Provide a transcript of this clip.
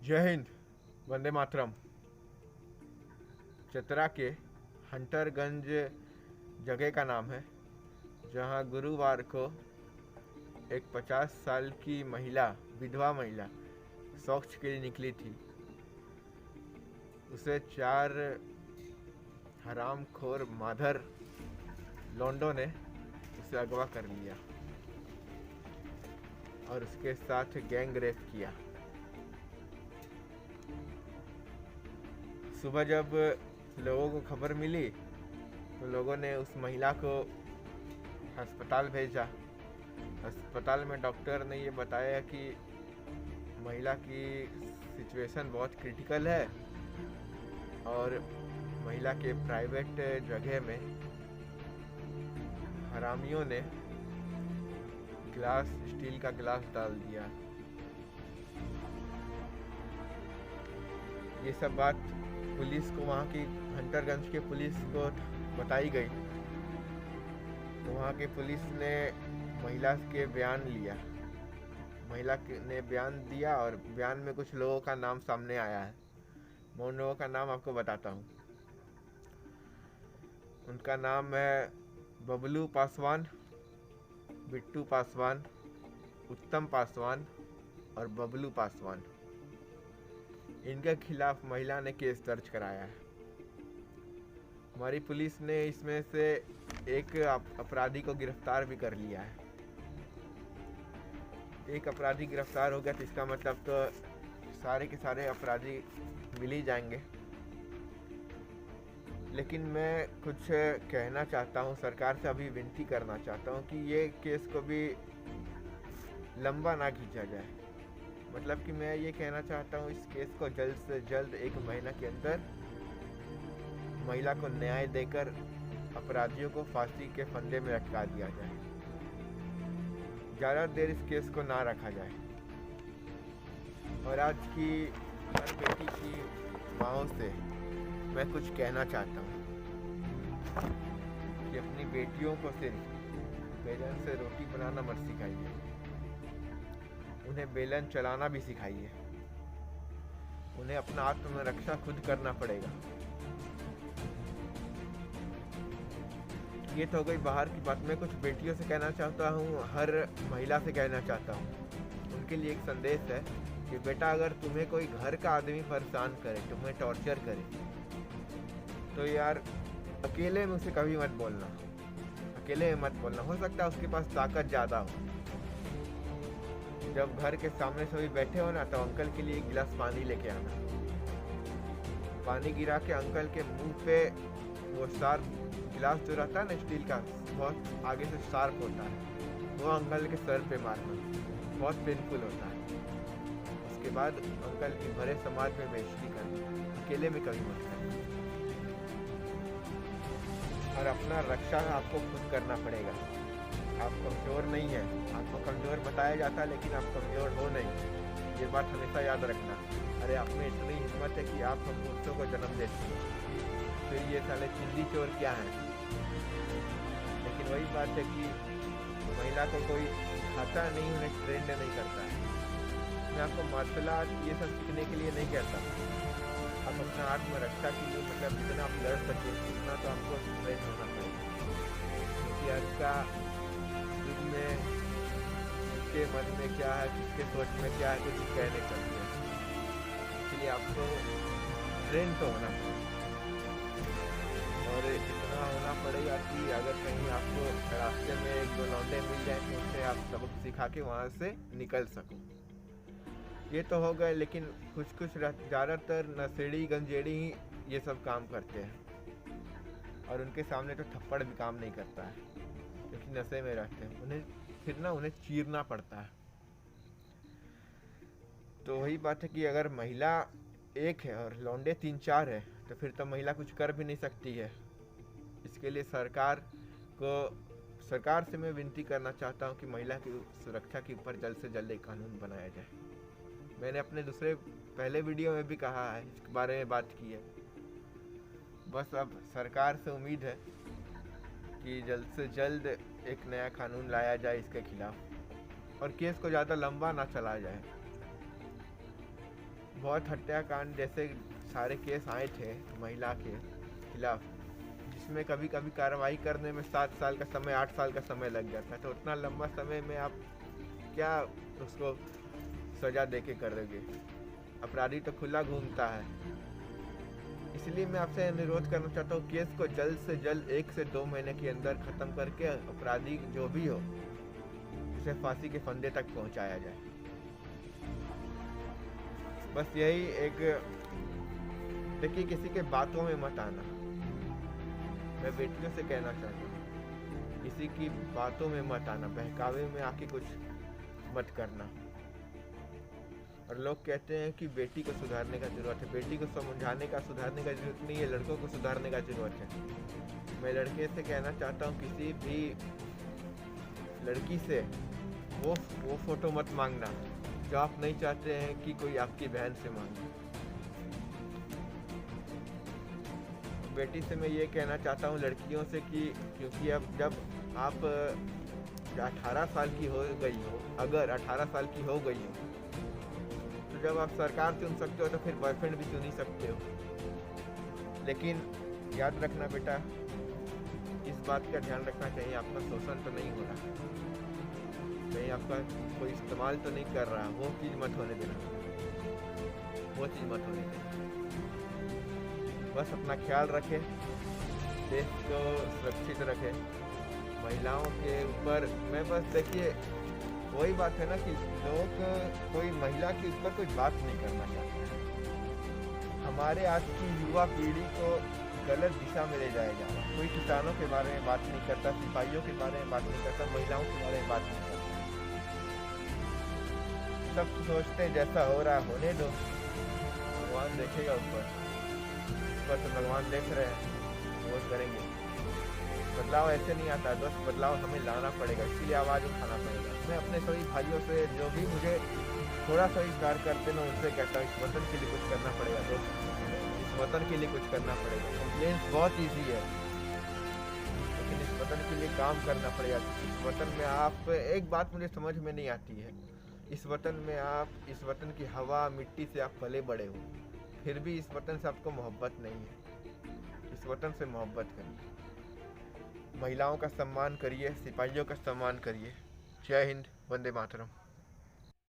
जय हिंद, वंदे मातरम। चतरा के हंटरगंज जगह का नाम है, जहां गुरुवार को एक 50 साल की महिला, विधवा महिला, शौच के लिए निकली थी। उसे 4 हरामखोर माधर लौंडों ने उसे अगवा कर लिया और उसके साथ गैंग रेप किया। सुबह जब लोगों को खबर मिली तो लोगों ने उस महिला को अस्पताल भेजा। अस्पताल में डॉक्टर ने ये बताया कि महिला की सिचुएशन बहुत क्रिटिकल है और महिला के प्राइवेट जगह में हरामियों ने स्टील का गिलास डाल दिया। ये सब बात पुलिस को, वहाँ की हंटरगंज के पुलिस को बताई गई तो वहाँ के पुलिस ने महिला के बयान लिया। महिला ने बयान दिया और बयान में कुछ लोगों का नाम सामने आया है। मैं उन लोगों का नाम आपको बताता हूँ। उनका नाम है बबलू पासवान, बिट्टू पासवान, उत्तम पासवान और बबलू पासवान। इनके खिलाफ महिला ने केस दर्ज कराया है। हमारी पुलिस ने इसमें से एक अपराधी को गिरफ्तार भी कर लिया है। एक अपराधी गिरफ्तार हो गया तो इसका मतलब तो सारे के सारे अपराधी मिल ही जाएंगे। लेकिन मैं कुछ कहना चाहता हूँ, सरकार से अभी विनती करना चाहता हूँ कि ये केस को भी लंबा ना खींचा जाए। मतलब कि मैं ये कहना चाहता हूँ, इस केस को जल्द से जल्द 1 महीना के अंदर महिला को न्याय देकर अपराधियों को फांसी के फंदे में लटका दिया जाए। ज़्यादा देर इस केस को ना रखा जाए। और आज की हर बेटी की माँओं से मैं कुछ कहना चाहता हूँ कि अपनी बेटियों को सिर्फ बेलन से रोटी बनाना मत सिखाइए, उन्हें बेलन चलाना भी सिखाइए। उन्हें अपना आत्मरक्षा खुद करना पड़ेगा। ये तो हो गई बाहर की बात। मैं कुछ बेटियों से कहना चाहता हूँ, हर महिला से कहना चाहता हूँ। उनके लिए एक संदेश है कि बेटा, अगर तुम्हें कोई घर का आदमी परेशान करे, तुम्हें टॉर्चर करे, तो यार अकेले में उसे कभी मत बोलना। अकेले में मत बोलना। हो सकता है उसके पास ताकत ज़्यादा हो। जब घर के सामने सभी बैठे हो ना, तो अंकल के लिए एक गिलास पानी लेके आना। पानी गिरा के अंकल के मुंह पे वो शार्प गिलास जो रहता है ना स्टील का, बहुत आगे से शार्प होता है, वो अंकल के सर पे मारना। बहुत पेनफुल होता है। उसके बाद अंकल की भरे समाज में बेइज्जती करना। अकेले में कभी मत करना। और अपना रक्षा आपको खुद करना पड़ेगा। आप कमज़ोर नहीं है। आपको कमज़ोर बताया जाता है, लेकिन आप कमज़ोर हो नहीं। ये बात हमेशा याद रखना। अरे आप में इतनी हिम्मत है कि आप हम पुरुषों को जन्म देते हैं, फिर ये साले चिल्ली चोर क्या हैं। लेकिन वही बात है कि महिला को कोई खाता नहीं, उन्हें ट्रेंड नहीं करता है। मैं आपको मार्शल आर्ट ये सब सीखने के लिए नहीं कहता। आप अपना आत्मरक्षा के लिए, मतलब जितना आप लड़ सके उतना तो आपको ट्रेन होना पड़ेगा। क्योंकि आज का युग में किसके मन में क्या है, किसके सोच में क्या है, कुछ कह नहीं सकते। इसलिए आपको ट्रेन तो होना पड़ेगा। और इतना होना पड़ेगा कि अगर कहीं आपको रास्ते में 1-2 लौंडे मिल जाए तो उनसे आप सबक सिखा के वहाँ से निकल सको। ये तो हो गए, लेकिन कुछ ज़्यादातर नशेड़ी गंजेड़ी ही ये सब काम करते हैं। और उनके सामने तो थप्पड़ भी काम नहीं करता है, क्योंकि नशे में रहते हैं। उन्हें चीरना पड़ता है। तो वही बात है कि अगर महिला एक है और लौंडे 3-4 है, तो फिर तो महिला कुछ कर भी नहीं सकती है। इसके लिए सरकार से मैं विनती करना चाहता हूँ कि महिला की सुरक्षा के ऊपर जल्द से जल्द एक कानून बनाया जाए। मैंने अपने पहले वीडियो में भी कहा है, इसके बारे में बात की है। बस अब सरकार से उम्मीद है कि जल्द से जल्द एक नया कानून लाया जाए इसके खिलाफ, और केस को ज़्यादा लंबा ना चलाया जाए। बहुत हत्याकांड जैसे सारे केस आए थे महिला के खिलाफ, जिसमें कभी कभी कार्रवाई करने में 7 साल का समय 8 साल का समय लग जाता है। तो उतना लंबा समय में आप क्या उसको सजा दे के करोगे? अपराधी तो खुला घूमता है। इसलिए मैं आपसे अनुरोध करना चाहता हूँ, केस को जल्द से जल्द 1 से 2 महीने के अंदर ख़त्म करके अपराधी जो भी हो उसे फांसी के फंदे तक पहुँचाया जाए। बस यही एक, देखिए किसी के बातों में मत आना, मैं बेटियों से कहना चाहता हूँ, किसी की बातों में मत आना, बहकावे में आके कुछ मत करना। और लोग कहते हैं कि बेटी को सुधारने का ज़रूरत है, बेटी को समझाने का सुधारने का ज़रूरत नहीं है, लड़कों को सुधारने का ज़रूरत है। मैं लड़के से कहना चाहता हूँ, किसी भी लड़की से वो फ़ोटो मत मांगना जो आप नहीं चाहते हैं कि कोई आपकी बहन से मांगे। बेटी से मैं ये कहना चाहता हूँ लड़कियों से कि क्योंकि अब जब आप 18 साल की हो गई हो, अगर 18 साल की हो गई हो, तो जब आप सरकार चुन सकते हो तो फिर बॉयफ्रेंड भी चुन ही सकते हो। लेकिन याद रखना बेटा, इस बात का ध्यान रखना चाहिए, आपका शोषण तो नहीं हो रहा, कहीं आपका कोई इस्तेमाल तो नहीं कर रहा, वो चीज़ मत होने देना, वो चीज़ मत होने देना। बस अपना ख्याल रखें, देश को सुरक्षित रखें। महिलाओं के ऊपर मैं बस, देखिए वही बात है ना कि लोग कोई महिला के ऊपर कोई बात नहीं करना चाहते। हमारे आज की युवा पीढ़ी को गलत दिशा में ले जाया जा रहा है। कोई किसानों के बारे में बात नहीं करता, सिपाहियों के बारे में बात नहीं करता, महिलाओं के बारे में बात नहीं करता। सब सोचते जैसा हो रहा है होने दो, भगवान देखेगा ऊपर, तो भगवान देख रहे हैं, वो करेंगे। बदलाव ऐसे नहीं आता है दोस्त, बदलाव हमें लाना पड़ेगा, इसीलिए आवाज़ उठाना पड़ेगा। मैं अपने सभी भाइयों से, जो भी मुझे थोड़ा सा भी प्यार करते हैं, उनसे कहता हूँ, इस वतन के लिए कुछ करना पड़ेगा दोस्त, इस वतन के लिए कुछ करना पड़ेगा। कंप्लेंट्स बहुत ईजी है, लेकिन इस वतन के लिए काम करना पड़ेगा। इस वतन में आप, एक बात मुझे समझ में नहीं आती है, इस वतन में आप, इस वतन की हवा मिट्टी से आप पले बड़े हो, फिर भी इस वतन से आपको मोहब्बत नहीं है। इस वतन से मोहब्बत करिए, महिलाओं का सम्मान करिए, सिपाहियों का सम्मान करिए। जय हिंद, वंदे मातरम।